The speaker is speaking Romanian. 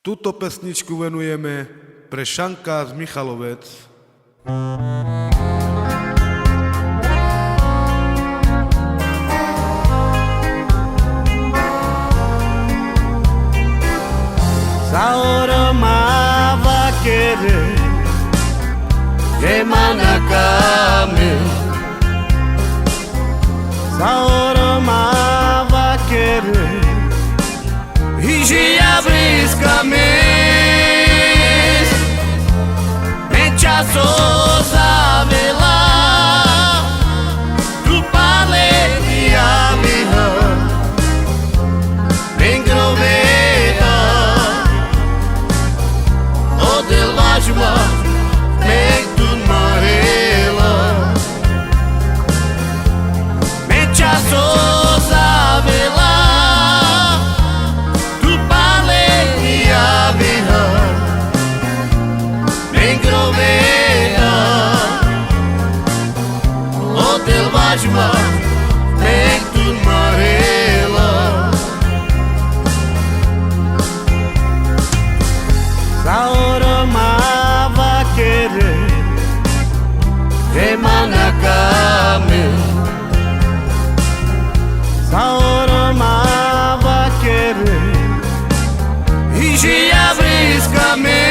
Túto pesničku venujeme pre Šanka z Michalovec. Sa hora amava querer Gemana kami Sa hora amava querer Higia brisca mes Menchaço zavela Tu paleti amiha Bengroveda O delajma Mektun marela Menchaço zavela Delvajma, Mektun marela Sa hora amava querer Remana kami Sa hora amava querer Higia brisca me